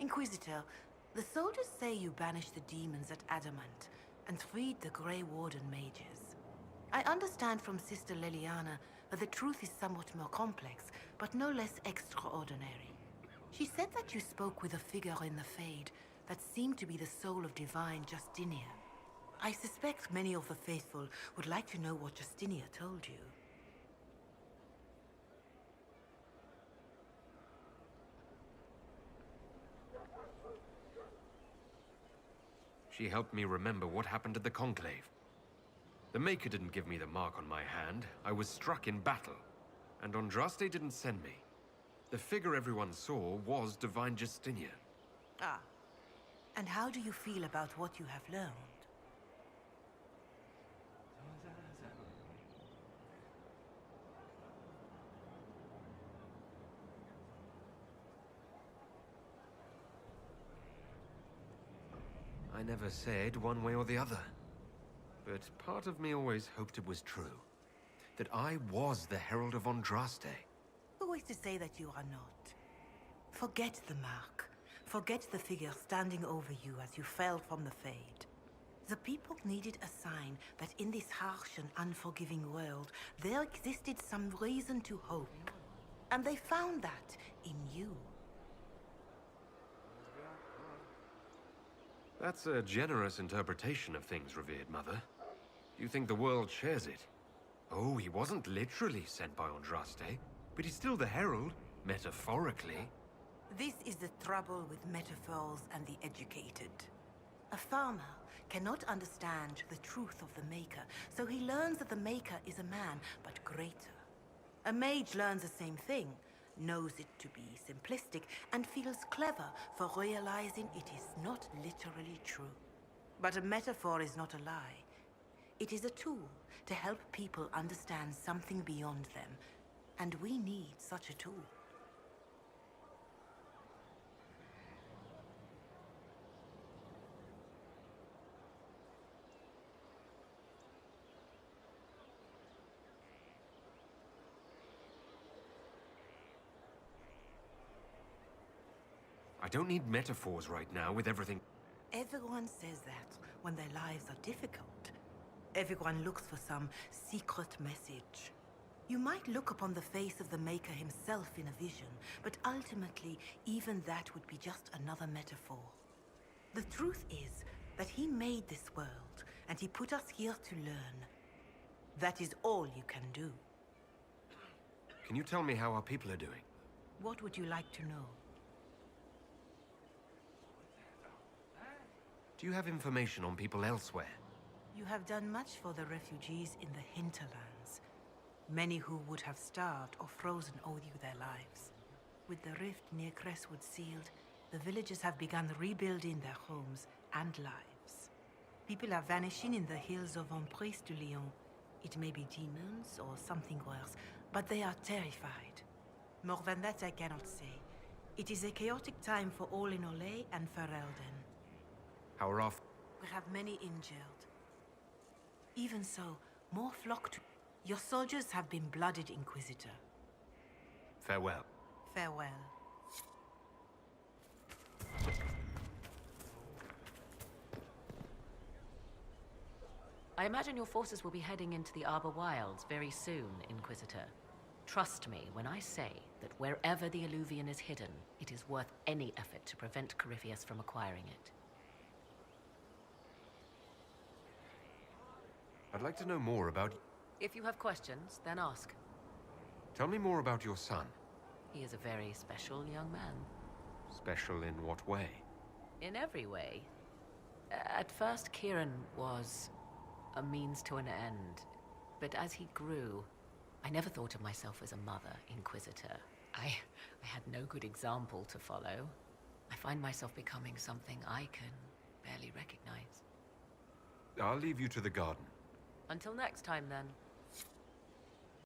Inquisitor, the soldiers say you banished the demons at Adamant and freed the Grey Warden mages. I understand from Sister Leliana that the truth is somewhat more complex, but no less extraordinary. She said that you spoke with a figure in the Fade that seemed to be the soul of divine Justinia. I suspect many of the faithful would like to know what Justinia told you. She helped me remember what happened at the Conclave. The Maker didn't give me the mark on my hand. I was struck in battle. And Andraste didn't send me. The figure everyone saw was Divine Justinia. Ah. And how do you feel about what you have learned? I never said one way or the other. But part of me always hoped it was true. That I was the Herald of Andraste. Who is to say that you are not? Forget the mark. Forget the figure standing over you as you fell from the Fade. The people needed a sign that in this harsh and unforgiving world, there existed some reason to hope. And they found that in you. That's a generous interpretation of things, revered Mother. You think the world shares it? Oh, he wasn't literally sent by Andraste, but he's still the Herald, metaphorically. This is the trouble with metaphors and the educated. A farmer cannot understand the truth of the Maker, so he learns that the Maker is a man, but greater. A mage learns the same thing, knows it to be simplistic, and feels clever for realizing it is not literally true. But a metaphor is not a lie. It is a tool to help people understand something beyond them, and we need such a tool. I don't need metaphors right now with everything. Everyone says that when their lives are difficult. Everyone looks for some secret message. You might look upon the face of the Maker himself in a vision, but ultimately, even that would be just another metaphor. The truth is that he made this world, and he put us here to learn. That is all you can do. Can you tell me how our people are doing? What would you like to know? Do you have information on people elsewhere? You have done much for the refugees in the hinterlands. Many who would have starved or frozen owe you their lives. With the rift near Crestwood sealed, the villagers have begun rebuilding their homes and lives. People are vanishing in the hills of Emprise de Lyon. It may be demons or something worse, but they are terrified. More than that I cannot say. It is a chaotic time for all in Olay and Ferelden. How are off? We have many injured. Even so, more flock to... Your soldiers have been blooded, Inquisitor. Farewell. Farewell. I imagine your forces will be heading into the Arbor Wilds very soon, Inquisitor. Trust me when I say that wherever the Illuvian is hidden, it is worth any effort to prevent Corypheus from acquiring it. I'd like to know more about... If you have questions, then ask. Tell me more about your son. He is a very special young man. Special in what way? In every way. At first, Kieran was a means to an end. But as he grew, I never thought of myself as a mother, Inquisitor. I had no good example to follow. I find myself becoming something I can barely recognize. I'll leave you to the garden. Until next time, then.